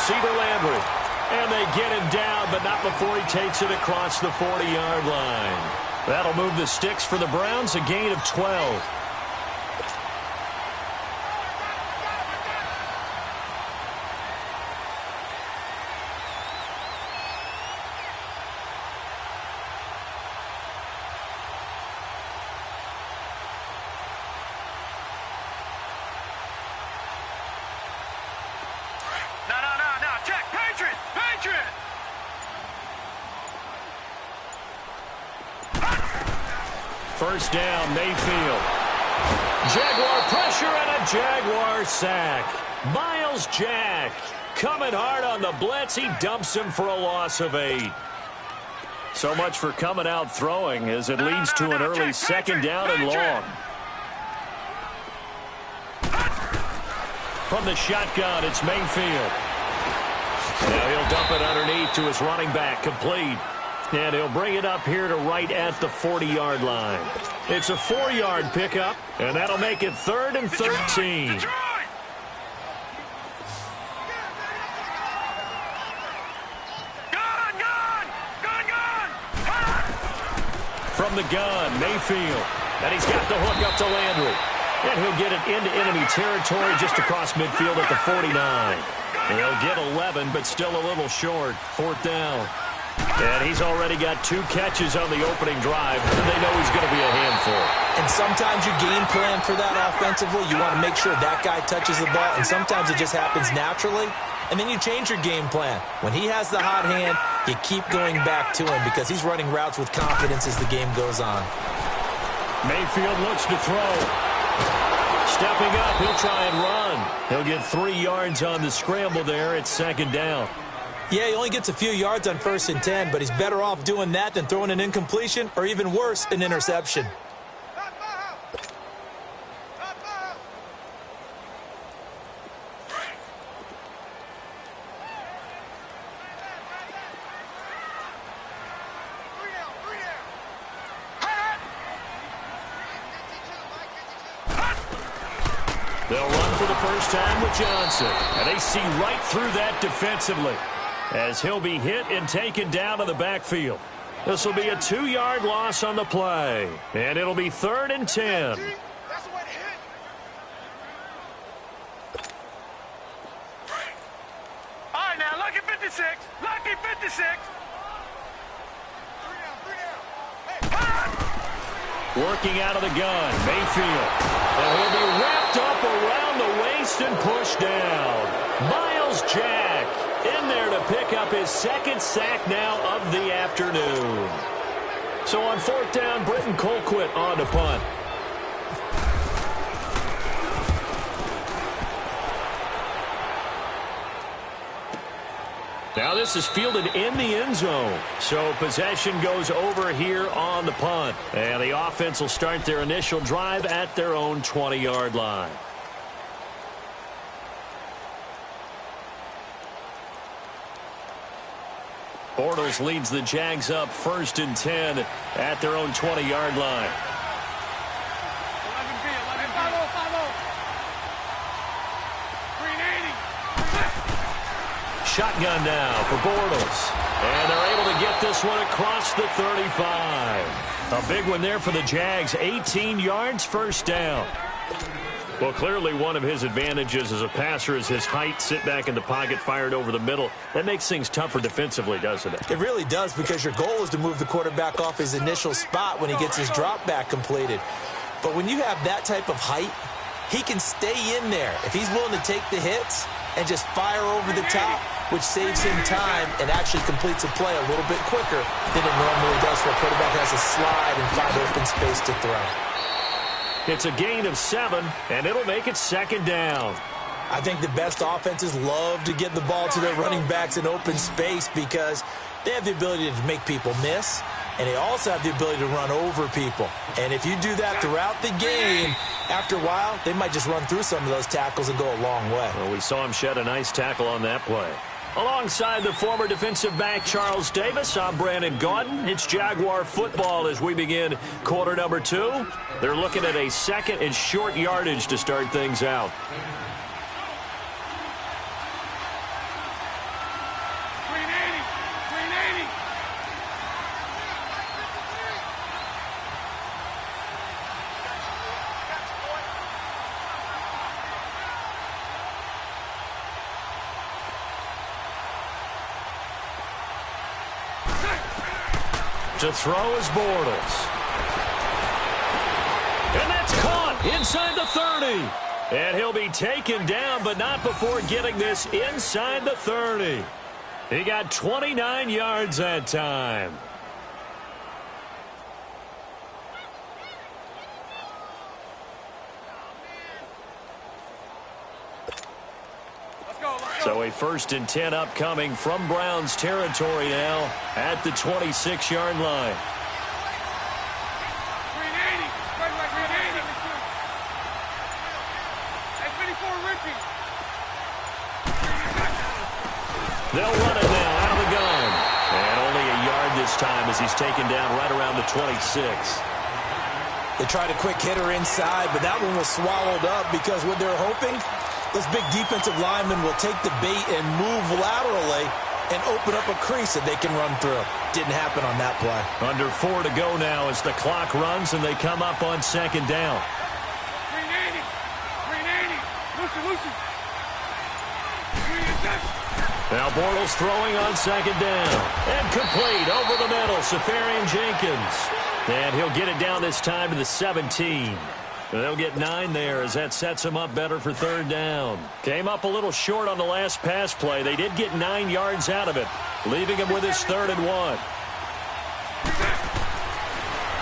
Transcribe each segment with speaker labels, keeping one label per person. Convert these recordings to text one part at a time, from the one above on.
Speaker 1: see to Landry. And they get him down, but not before he takes it across the 40-yard line. That'll move the sticks for the Browns, a gain of 12. First down, Mayfield. Jaguar pressure and a Jaguar sack. Miles Jack coming hard on the blitz. He dumps him for a loss of 8. So much for coming out throwing as it leads to an early second down and long. From the shotgun, it's Mayfield. Now he'll dump it underneath to his running back, complete. And he'll bring it up here to right at the 40-yard line. It's a 4-yard pickup, and that'll make it 3rd and 13. From the gun, Mayfield. And he's got the hook up to Landry. And he'll get it into enemy territory just across midfield at the 49. He'll get 11, but still a little short. 4th down. And he's already got 2 catches on the opening drive. They know he's going to be a handful.
Speaker 2: And sometimes you game plan for that offensively. You want to make sure that guy touches the ball, and sometimes it just happens naturally. And then you change your game plan. When he has the hot hand, you keep going back to him because he's running routes with confidence as the game goes on.
Speaker 1: Mayfield looks to throw. Stepping up, he'll try and run. He'll get 3 yards on the scramble there. It's 2nd down.
Speaker 2: Yeah, he only gets a few yards on 1st and 10, but he's better off doing that than throwing an incompletion or even worse, an interception.
Speaker 1: They'll run for the first time with Johnson, and they see right through that defensively, as he'll be hit and taken down to the backfield. This will be a 2-yard loss on the play, and it'll be 3rd and 10.
Speaker 3: All right, now, lucky 56. Lucky 56.
Speaker 1: Working out of the gun, Mayfield. And he'll be wrapped up around the waist and pushed down. Miles Jack in there to pick up his 2nd sack now of the afternoon. So on 4th down, Britton Colquitt on to punt. Now this is fielded in the end zone. So possession goes over here on the punt. And the offense will start their initial drive at their own 20-yard line. Bortles leads the Jags up 1st and 10 at their own 20-yard line. Shotgun now for Bortles. And they're able to get this one across the 35. A big one there for the Jags. 18 yards, 1st down. Well, clearly one of his advantages as a passer is his height. Sit back in the pocket, fired over the middle. That makes things tougher defensively, doesn't it?
Speaker 2: It really does, because your goal is to move the quarterback off his initial spot when he gets his drop back completed. But when you have that type of height, he can stay in there if he's willing to take the hits and just fire over the top, which saves him time and actually completes a play a little bit quicker than it normally does for a quarterback who has to slide and find open space to throw.
Speaker 1: It's a gain of 7, and it'll make it 2nd down.
Speaker 2: I think the best offenses love to get the ball to their running backs in open space because they have the ability to make people miss, and they also have the ability to run over people. And if you do that throughout the game, after a while, they might just run through some of those tackles and go a long way.
Speaker 1: Well, we saw him shed a nice tackle on that play. Alongside the former defensive back Charles Davis, I'm Brandon Gaudin. It's Jaguar football as we begin quarter number 2. They're looking at a 2nd and short yardage to start things out. To throw is Bortles. And that's caught inside the 30. And he'll be taken down, but not before getting this inside the 30. He got 29 yards that time. So a 1st and 10 upcoming from Browns territory now at the 26-yard line. They'll run it now out of the gun. And only a yard this time as he's taken down right around the 26.
Speaker 2: They tried a quick hitter inside, but that one was swallowed up because what they're hoping, those big defensive linemen will take the bait and move laterally and open up a crease that they can run through. Didn't happen on that play.
Speaker 1: Under 4 to go now as the clock runs and they come up on 2nd down.
Speaker 3: 380. 380. Lucy.
Speaker 1: Now Bortles throwing on 2nd down. And complete over the middle. Safarian Jenkins. And he'll get it down this time to the 17. They'll get 9 there as that sets them up better for 3rd down. Came up a little short on the last pass play. They did get 9 yards out of it, leaving him with his 3rd and 1.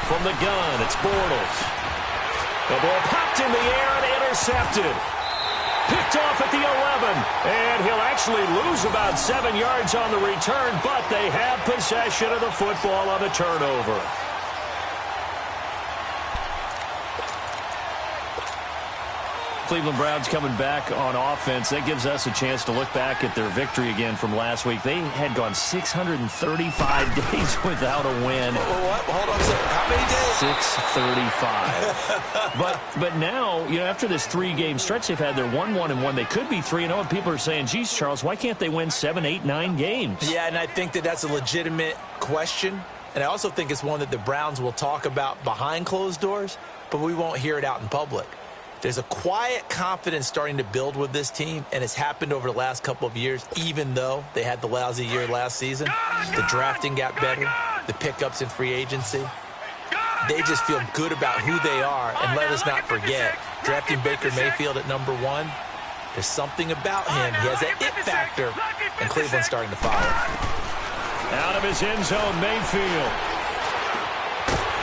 Speaker 1: From the gun, it's Bortles. The ball popped in the air and intercepted. Picked off at the 11. And he'll actually lose about 7 yards on the return, but they have possession of the football on the turnover. Cleveland Browns coming back on offense. That gives us a chance to look back at their victory again from last week. They had gone 635 days without a win.
Speaker 2: What? Hold on a second. How many days?
Speaker 1: 635. But now, after this 3-game stretch they've had, they're 1-1-1. They could be 3-0, and people are saying, geez, Charles, why can't they win 7, 8, 9 games?
Speaker 2: Yeah, and I think that's a legitimate question. And I also think it's one that the Browns will talk about behind closed doors, but we won't hear it out in public. There's a quiet confidence starting to build with this team, and it's happened over the last couple of years, even though they had the lousy year last season. The drafting got better, the pickups in free agency. They just feel good about who they are, and let us not forget, drafting Baker Mayfield at number 1, there's something about him. He has that it factor, and Cleveland's starting to follow.
Speaker 1: Out of his end zone, Mayfield.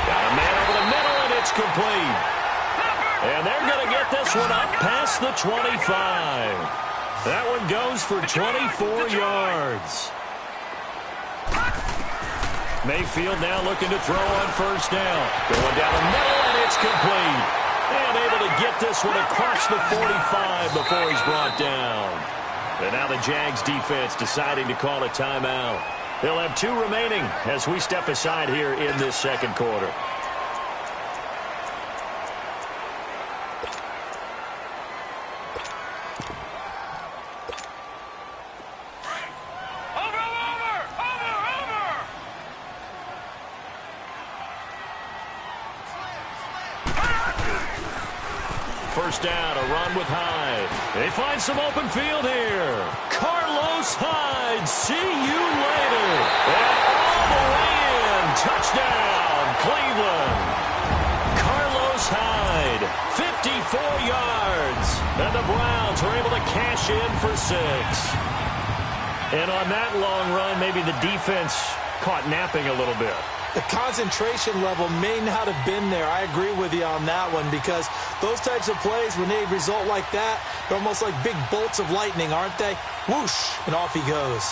Speaker 1: Got a man over the middle, and it's complete. And they're going to get this one up past the 25. That one goes for 24 yards. Mayfield now looking to throw on 1st down. Going down the middle, and it's complete. And able to get this one across the 45 before he's brought down. And now the Jags defense deciding to call a timeout. They'll have 2 remaining as we step aside here in this 2nd quarter. First down, a run with Hyde. They find some open field here. Carlos Hyde, see you later. And all the way in. Touchdown, Cleveland. Carlos Hyde, 54 yards. And the Browns are able to cash in for 6. And on that long run, maybe the defense caught napping a little bit.
Speaker 2: The concentration level may not have been there. I agree with you on that one because those types of plays, when they result like that, they're almost like big bolts of lightning, aren't they? Whoosh, and off he goes.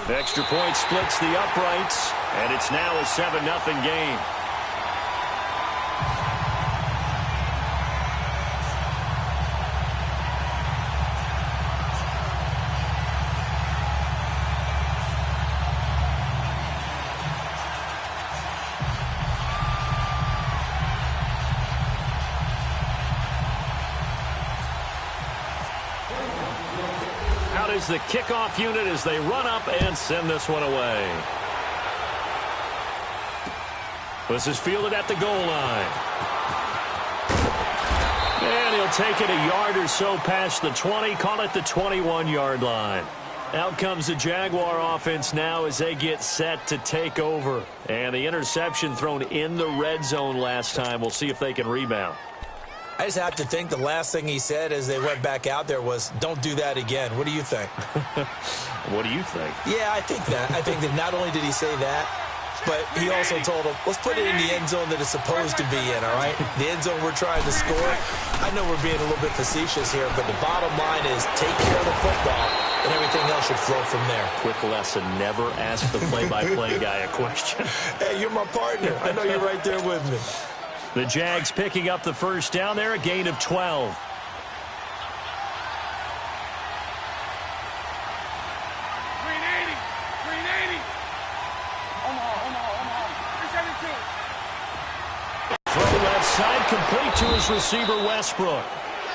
Speaker 1: The extra point splits the uprights, and it's now a 7-0 game. The kickoff unit as they run up and send this one away. This is fielded at the goal line. And he'll take it a yard or so past the 20, call it the 21-yard line. Out comes the Jaguar offense now as they get set to take over. And the interception thrown in the red zone last time. We'll see if they can rebound.
Speaker 2: I just have to think the last thing he said as they went back out there was, don't do that again. What do you think?
Speaker 1: What do you think?
Speaker 2: Yeah, I think that. I think that not only did he say that, but he also told him, let's put it in the end zone that it's supposed to be in, all right? The end zone we're trying to score. I know we're being a little bit facetious here, but the bottom line is take care of the football, and everything else should flow from there.
Speaker 1: Quick lesson, never ask the play-by-play guy a question.
Speaker 2: Hey, you're my partner. I know you're right there with me.
Speaker 1: The Jags picking up the first down there, a gain of 12. Side complete to his receiver, Westbrook.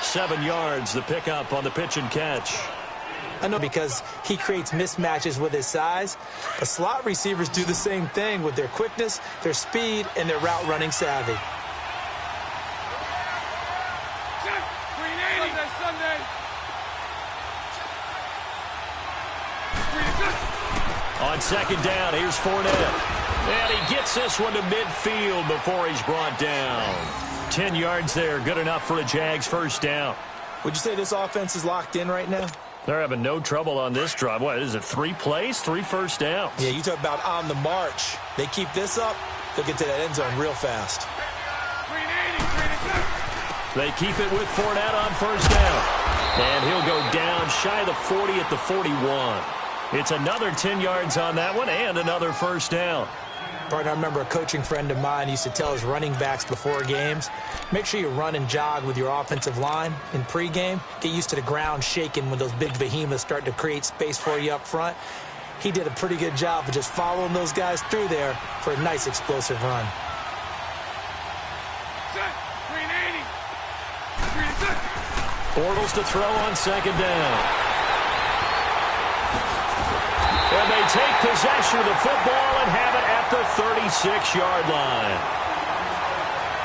Speaker 1: 7 yards, the pickup on the pitch and catch.
Speaker 2: I know because he creates mismatches with his size, but slot receivers do the same thing with their quickness, their speed, and their route running savvy.
Speaker 1: On second down, here's Fournette. And he gets this one to midfield before he's brought down. 10 yards there, good enough for a Jags first down.
Speaker 2: Would you say this offense is locked in right now?
Speaker 1: They're having no trouble on this drive. What is it, 3 plays, 3 first downs?
Speaker 2: Yeah, you talk about on the march. They keep this up, they'll get to that end zone real fast.
Speaker 1: They keep it with Fournette on first down. And he'll go down shy of the 40 at the 41. It's another 10 yards on that one and another first down.
Speaker 2: Partner, I remember a coaching friend of mine used to tell his running backs before games, make sure you run and jog with your offensive line in pregame. Get used to the ground shaking when those big behemoths start to create space for you up front. He did a pretty good job of just following those guys through there for a nice explosive run.
Speaker 1: Bortles to throw on second down. And they take possession of the football and have it at the 36-yard line.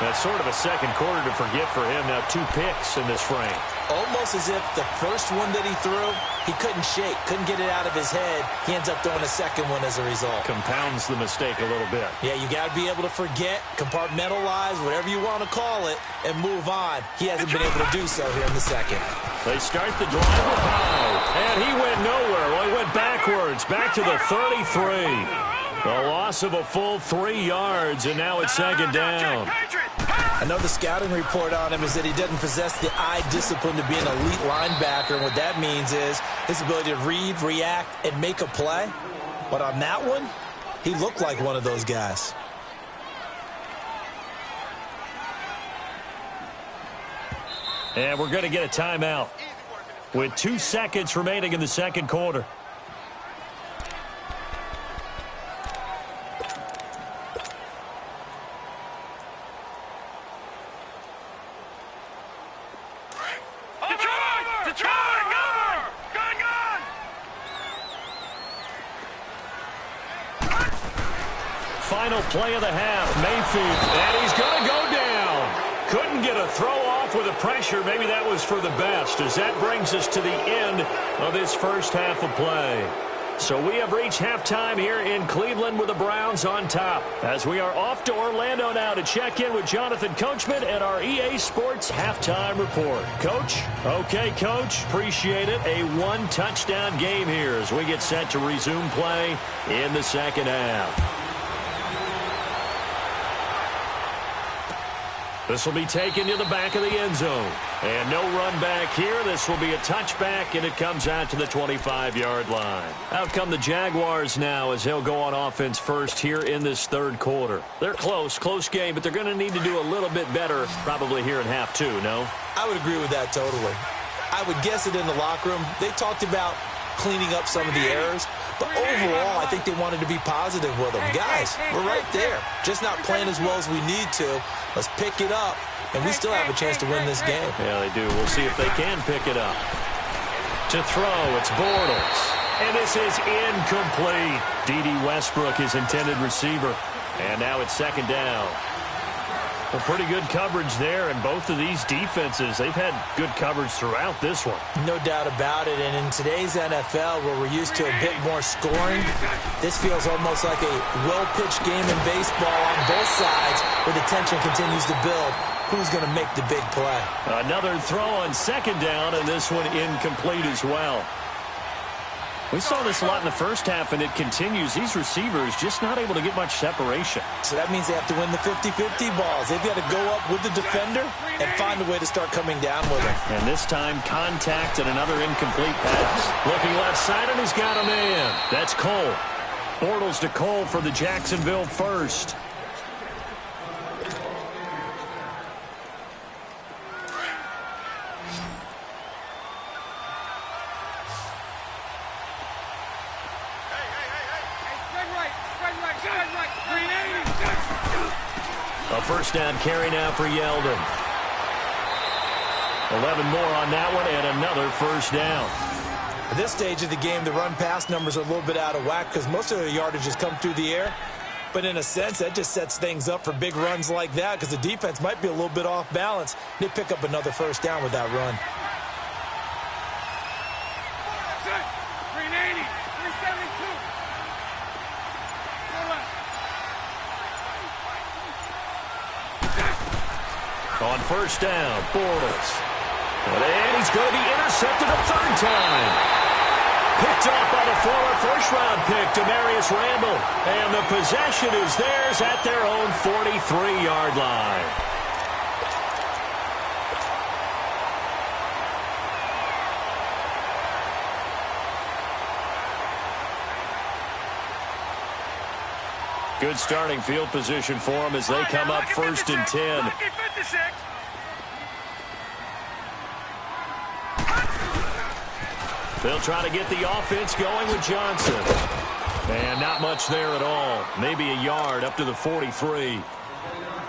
Speaker 1: That's sort of a second quarter to forget for him. Now 2 picks in this frame.
Speaker 2: Almost as if the first one that he threw, he couldn't shake, couldn't get it out of his head. He ends up throwing a second one as a result.
Speaker 1: Compounds the mistake a little bit.
Speaker 2: Yeah, you got to be able to forget, compartmentalize, whatever you want to call it, and move on. He hasn't been able to do so here in the second.
Speaker 1: They start the drive with Howe, and he went nowhere. Well, he went backwards, back to the 33. The loss of a full 3 yards, and now it's second down.
Speaker 2: I know the scouting report on him is that he doesn't possess the eye discipline to be an elite linebacker. And what that means is his ability to read, react, and make a play. But on that one, he looked like one of those guys.
Speaker 1: And we're going to get a timeout with 2 seconds remaining in the second quarter. Final play of the half, Mayfield, and he's going to go down. Couldn't get a throw off with the pressure. Maybe that was for the best, as that brings us to the end of this first half of play. So we have reached halftime here in Cleveland with the Browns on top, as we are off to Orlando now to check in with Jonathan Coachman and our EA Sports halftime report. Coach? Okay, Coach. Appreciate it. A 1-touchdown game here as we get set to resume play in the second half. This will be taken to the back of the end zone. And no run back here. This will be a touchback, and it comes out to the 25-yard line. Out come the Jaguars now as they'll go on offense first here in this third quarter. They're close game, but they're going to need to do a little bit better probably here in half 2, no?
Speaker 2: I would agree with that totally. I would guess it in the locker room. They talked about cleaning up some of the errors, but overall, I think they wanted to be positive with them. Guys, we're right there. Just not playing as well as we need to. Let's pick it up, and we still have a chance to win this game.
Speaker 1: Yeah, they do. We'll see if they can pick it up. To throw, it's Bortles. And this is incomplete. D.D. Westbrook, his intended receiver. And now it's second down. Well, pretty good coverage there, and both of these defenses, they've had good coverage throughout this one.
Speaker 2: No doubt about it, and in today's NFL, where we're used to a bit more scoring, this feels almost like a well-pitched game in baseball on both sides, where the tension continues to build. Who's going to make the big play?
Speaker 1: Another throw on second down, and this one incomplete as well. We saw this a lot in the first half, and it continues. These receivers just not able to get much separation.
Speaker 2: So that means they have to win the 50-50 balls. They've got to go up with the defender and find a way to start coming down with him.
Speaker 1: And this time, contact and another incomplete pass. Looking left side, and he's got a man. That's Cole. Bortles to Cole for the Jacksonville first. A first down carry now for Yeldon. 11 more on that one and another first down.
Speaker 2: At this stage of the game, the run-pass numbers are a little bit out of whack because most of their yardage has come through the air. But in a sense, that just sets things up for big runs like that because the defense might be a little bit off balance. They pick up another first down with that run.
Speaker 3: 380, 372.
Speaker 1: On first down, Bortles. And he's going to be intercepted a third time. Picked off by the former first-round pick, Demarius Randall. And the possession is theirs at their own 43-yard line. Good starting field position for them as they come up first and 10. They'll try to get the offense going with Johnson. And not much there at all. Maybe a yard up to the 43.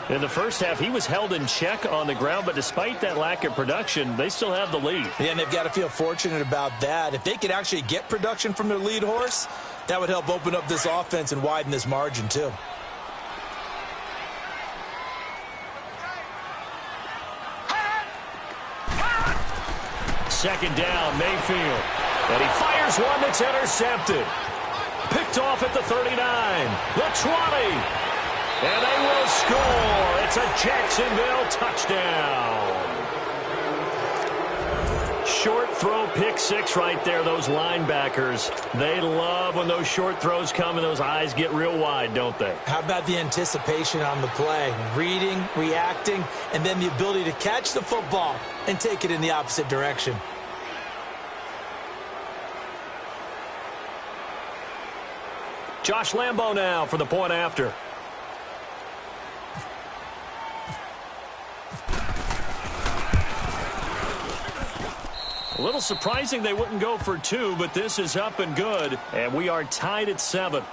Speaker 1: In the first half, he was held in check on the ground, but despite that lack of production, they still have the lead.
Speaker 2: Yeah, and they've got to feel fortunate about that. If they could actually get production from their lead horse, that would help open up this offense and widen this margin, too.
Speaker 1: Second down, Mayfield. And he fires one that's intercepted. Picked off at the 39, the 20. And they will score. It's a Jacksonville touchdown. Short throw, pick six right there. Those linebackers, they love when those short throws come and those eyes get real wide, don't they?
Speaker 2: How about the anticipation on the play? Reading, reacting, and then the ability to catch the football and take it in the opposite direction.
Speaker 1: Josh Lambo now for the point after. A little surprising they wouldn't go for two, but this is up and good, and we are tied at 7.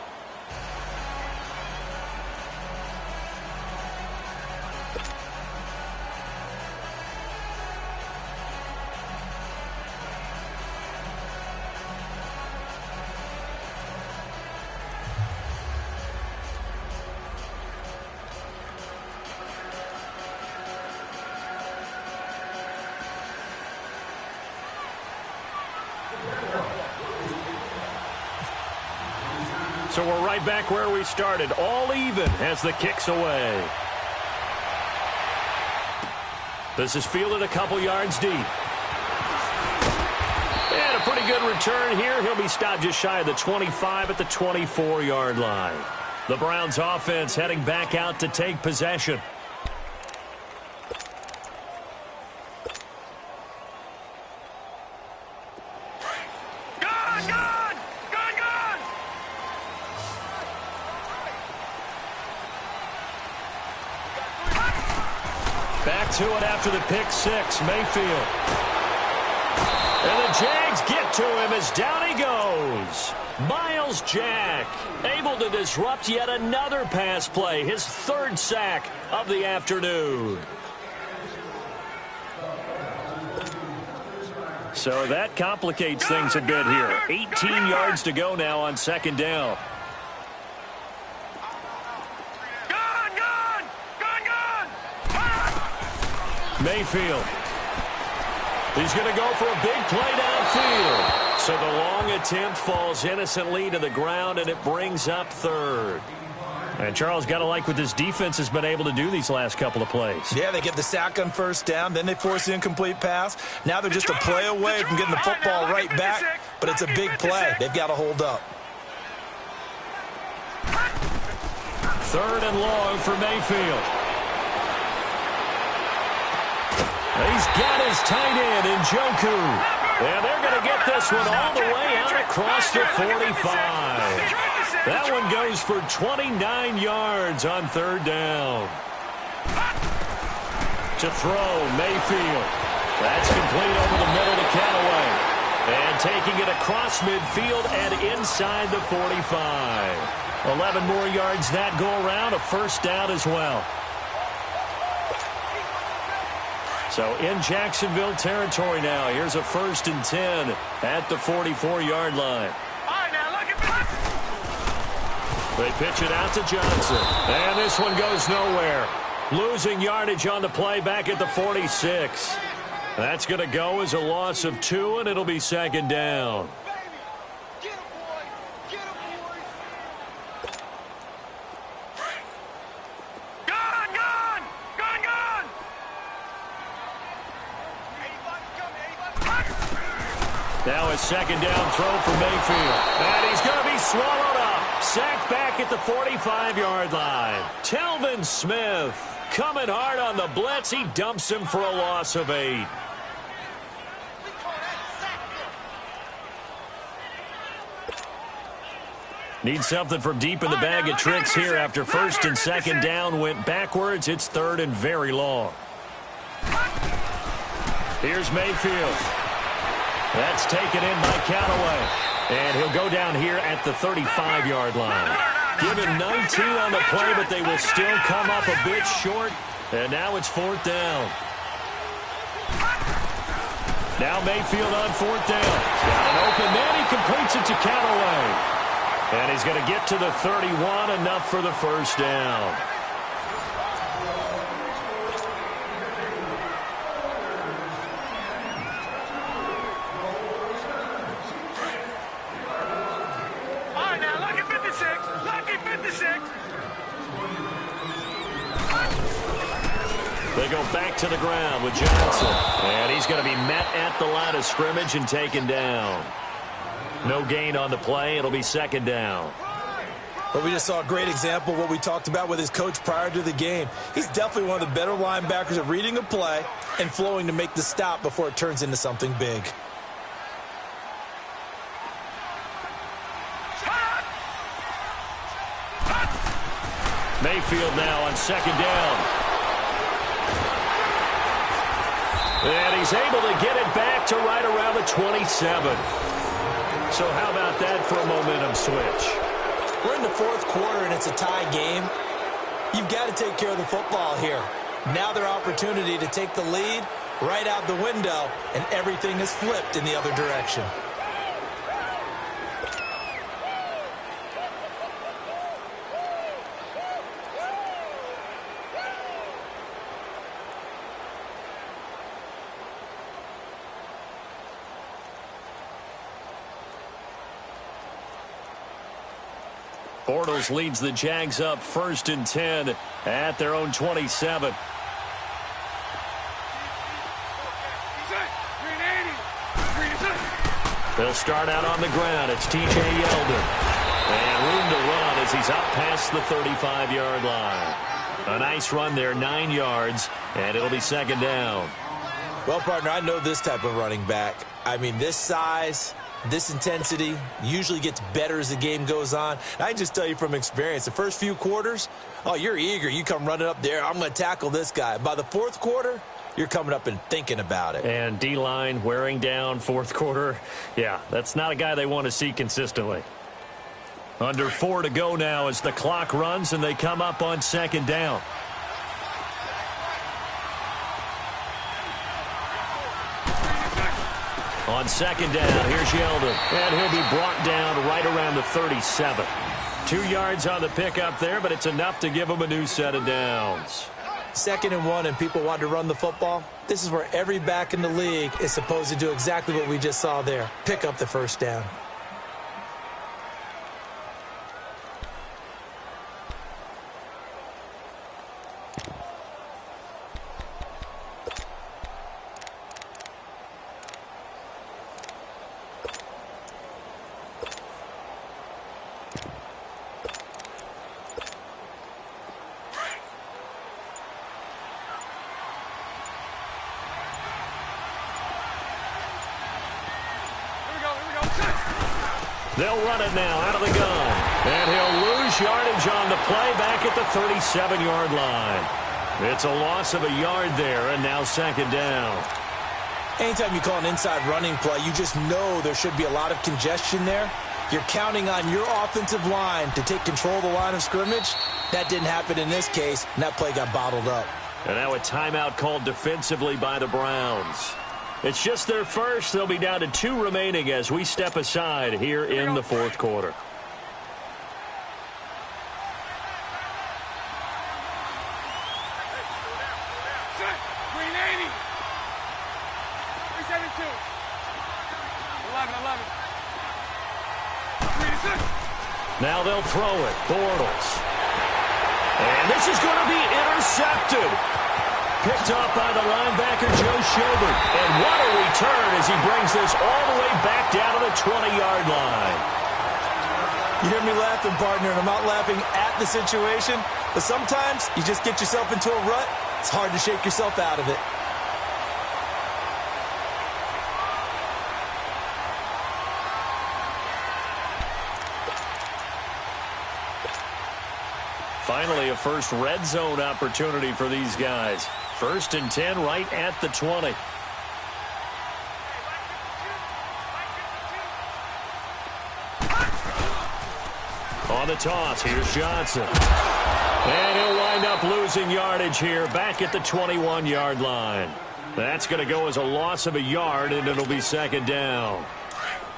Speaker 1: So we're right back where we started, all even as the kick's away. This is fielded a couple yards deep. And a pretty good return here. He'll be stopped just shy of the 25 at the 24-yard line. The Browns offense heading back out to take possession. Back to it after the pick six, Mayfield. And the Jags get to him as down he goes. Myles Jack able to disrupt yet another pass play, his third sack of the afternoon. So that complicates things a bit here. 18 yards to go now on second down. Mayfield. He's going to go for a big play downfield. So the long attempt falls innocently to the ground, and it brings up third. And Charles, got to like what this defense has been able to do these last couple of plays.
Speaker 2: Yeah, they get the sack on first down, then they force the incomplete pass. Now they're just a play away from getting the football right back, but it's a big play. They've got to hold up.
Speaker 1: Third and long for Mayfield. He's got his tight end in Njoku. And they're going to get this one all the way out across the 45. That one goes for 29 yards on third down. To throw, Mayfield. That's complete over the middle to Callaway. And taking it across midfield and inside the 45. 11 more yards that go around, a first down as well. So in Jacksonville territory now. Here's a 1st and 10 at the 44-yard line. They pitch it out to Johnson. And this one goes nowhere. Losing yardage on the play back at the 46. That's going to go as a loss of 2, and it'll be second down. Now a second down throw for Mayfield. And he's going to be swallowed up. Sacked back at the 45-yard line. Telvin Smith coming hard on the blitz. He dumps him for a loss of 8. Need something from deep in the bag of tricks here after 1st and 2nd down went backwards. It's 3rd and very long. Here's Mayfield. That's taken in by Callaway. And he'll go down here at the 35-yard line. Give him 19 on the play, but they will still come up a bit short. And now it's 4th down. Now Mayfield on 4th down. Got an open man. He completes it to Callaway. And he's going to get to the 31, enough for the first down. They go back to the ground with Johnson. And he's going to be met at the line of scrimmage and taken down. No gain on the play. It'll be second down.
Speaker 2: Well, we just saw a great example of what we talked about with his coach prior to the game. He's definitely one of the better linebackers at reading a play and flowing to make the stop before it turns into something big.
Speaker 1: Mayfield now on second down. And he's able to get it back to right around the 27. So how about that for a momentum switch?
Speaker 2: We're in the 4th quarter, and it's a tie game. You've got to take care of the football here. Now their opportunity to take the lead right out the window, and everything is flipped in the other direction.
Speaker 1: Bortles leads the Jags up 1st and 10 at their own 27. They'll start out on the ground. It's T.J. Yeldon. And room to run as he's up past the 35-yard line. A nice run there, 9 yards, and it'll be second down.
Speaker 2: Well, partner, I know this type of running back. I mean, this size, this intensity usually gets better as the game goes on. And I can just tell you from experience, the first few quarters, oh, you're eager. You come running up there. I'm going to tackle this guy. By the 4th quarter, you're coming up and thinking about it.
Speaker 1: And D-line wearing down 4th quarter. Yeah, that's not a guy they want to see consistently. Under 4 to go now as the clock runs and they come up on second down. On second down, here's Yeldon. And he'll be brought down right around the 37. 2 yards on the pickup there, but it's enough to give him a new set of downs.
Speaker 2: 2nd and 1 and people want to run the football, this is where every back in the league is supposed to do exactly what we just saw there. Pick up the first down.
Speaker 1: They'll run it now out of the gun. And he'll lose yardage on the play back at the 37-yard line. It's a loss of a yard there, and now 2nd down.
Speaker 2: Anytime you call an inside running play, you just know there should be a lot of congestion there. You're counting on your offensive line to take control of the line of scrimmage. That didn't happen in this case, and that play got bottled up.
Speaker 1: And now a timeout called defensively by the Browns. It's just their first. They'll be down to 2 remaining as we step aside here in the 4th quarter.
Speaker 3: Green 80. 372. 11. Green 6.
Speaker 1: Now they'll throw it. Bortles. And this is going to be intercepted. Picked off by the linebacker, Joe Schobert. And what a return as he brings this all the way back down to the 20-yard line.
Speaker 2: You hear me laughing, partner, and I'm not laughing at the situation, but sometimes you just get yourself into a rut. It's hard to shake yourself out of it.
Speaker 1: Finally, a first red zone opportunity for these guys. 1st and 10 right at the 20. On the toss, here's Johnson. And he'll wind up losing yardage here back at the 21-yard line. That's going to go as a loss of a yard, and it'll be 2nd down.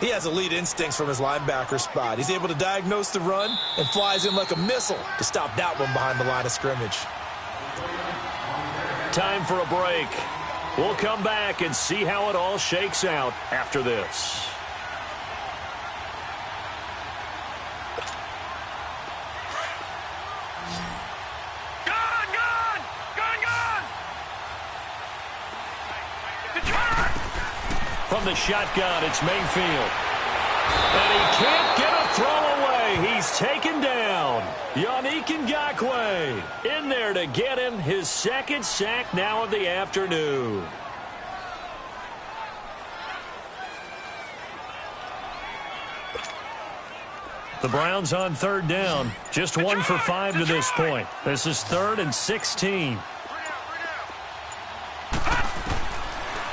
Speaker 2: He has elite instincts from his linebacker spot. He's able to diagnose the run and flies in like a missile to stop that one behind the line of scrimmage.
Speaker 1: Time for a break. We'll come back and see how it all shakes out after this. From the shotgun, it's Mayfield. And he can't get a throw away. He's taken down. Yannick Ngakoue in there to get him his 2nd sack now of the afternoon. The Browns on 3rd down. Just 1 for 5 to this point. This is 3rd and 16.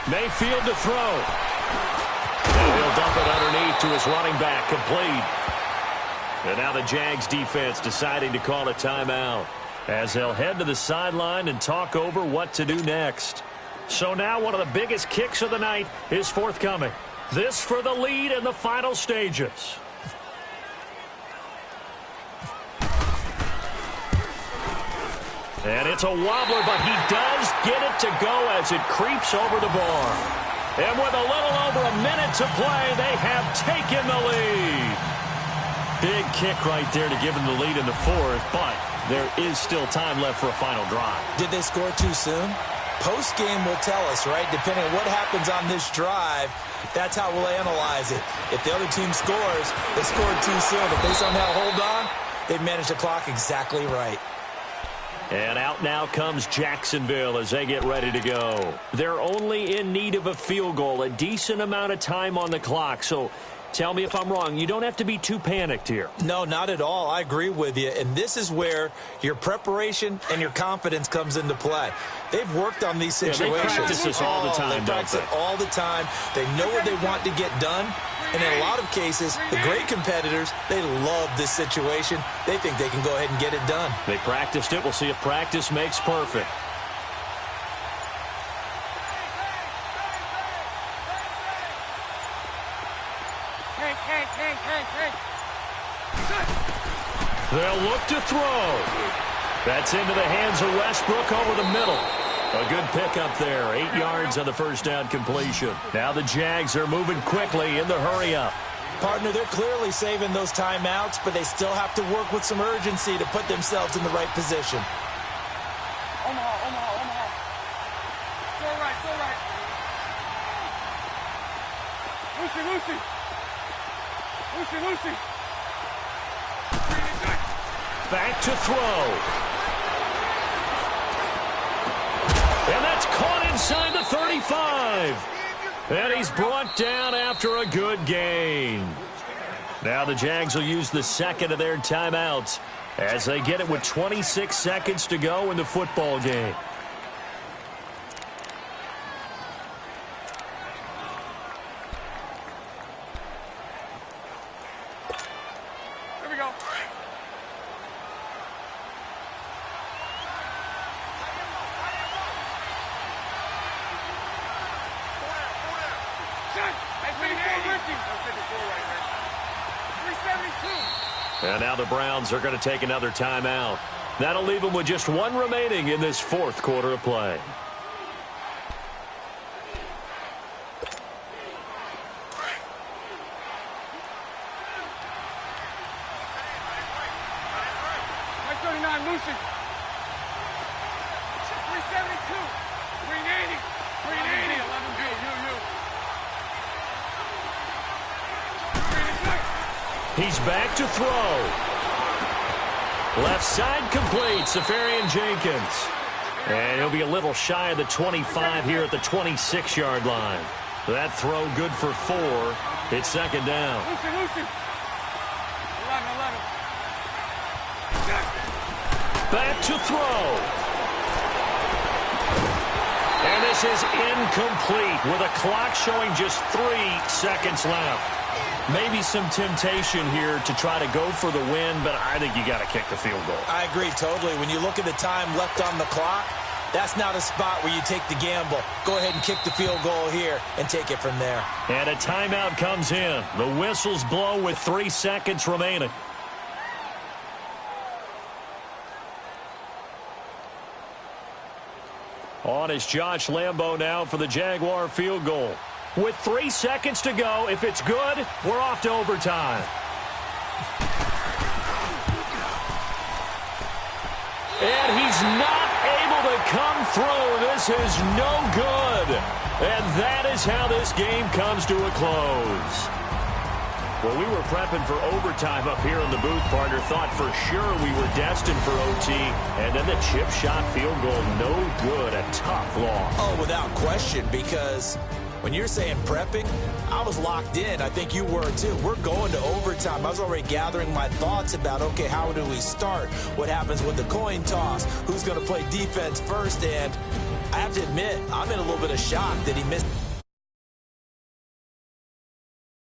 Speaker 1: Mayfield to throw. And he'll dump it underneath to his running back, complete. And now the Jags defense deciding to call a timeout as they'll head to the sideline and talk over what to do next. So now one of the biggest kicks of the night is forthcoming. This for the lead in the final stages. And it's a wobbler, but he does get it to go as it creeps over the bar. And with a little over a minute to play, they have taken the lead. Big kick right there to give them the lead in the 4th, but there is still time left for a final drive.
Speaker 2: Did they score too soon? Post-game will tell us, right? Depending on what happens on this drive, that's how we'll analyze it. If the other team scores, they scored too soon. If they somehow hold on, they've managed the clock exactly right.
Speaker 1: And out now comes Jacksonville as they get ready to go. They're only in need of a field goal, a decent amount of time on the clock. So tell me if I'm wrong. You don't have to be too panicked here.
Speaker 2: No, not at all. I agree with you. And this is where your preparation and your confidence comes into play. They've worked on these situations.
Speaker 1: They practice this all the time,
Speaker 2: They practice it all the time. They know what they want to get done. And in a lot of cases, the great competitors, they love this situation. They think they can go ahead and get it done.
Speaker 1: They practiced it. We'll see if practice makes perfect. They'll look to throw. That's into the hands of Westbrook over the middle. A good pickup there. 8 yards on the first down completion. Now the Jags are moving quickly in the hurry-up.
Speaker 2: Partner, they're clearly saving those timeouts, but they still have to work with some urgency to put themselves in the right position.
Speaker 3: Omaha. So right. Lucy.
Speaker 1: Back to throw. And that's caught inside the 35. And he's brought down after a good gain. Now the Jags will use the second of their timeouts as they get it with 26 seconds to go in the football game.
Speaker 3: Here we go.
Speaker 1: And now the Browns are going to take another timeout. That'll leave them with just one remaining in this fourth quarter of play.
Speaker 3: Lucy. 372. 380. 380. 11B.
Speaker 1: He's back to throw. Left side complete. Safarian Jenkins. And he'll be a little shy of the 25 here at the 26-yard line. That throw good for 4. It's second down.
Speaker 3: Lucy. 11.
Speaker 1: Back to throw. And this is incomplete with a clock showing just 3 seconds left. Maybe some temptation here to try to go for the win, but I think you got to kick the field goal.
Speaker 2: I agree totally. When you look at the time left on the clock, that's not a spot where you take the gamble. Go ahead and kick the field goal here and take it from there.
Speaker 1: And a timeout comes in. The whistles blow with 3 seconds remaining. On is Josh Lambo now for the Jaguar field goal. With 3 seconds to go, if it's good, we're off to overtime. And he's not able to come through. This is no good. And that is how this game comes to a close. Well, we were prepping for overtime up here in the booth, partner. Thought for sure we were destined for OT. And then the chip shot field goal, no good. A tough loss.
Speaker 2: Oh, without question, because when you're saying prepping, I was locked in. I think you were too. We're going to overtime. I was already gathering my thoughts about, okay, how do we start? What happens with the coin toss? Who's going to play defense first? And I have to admit, I'm in a little bit of shock that he missed.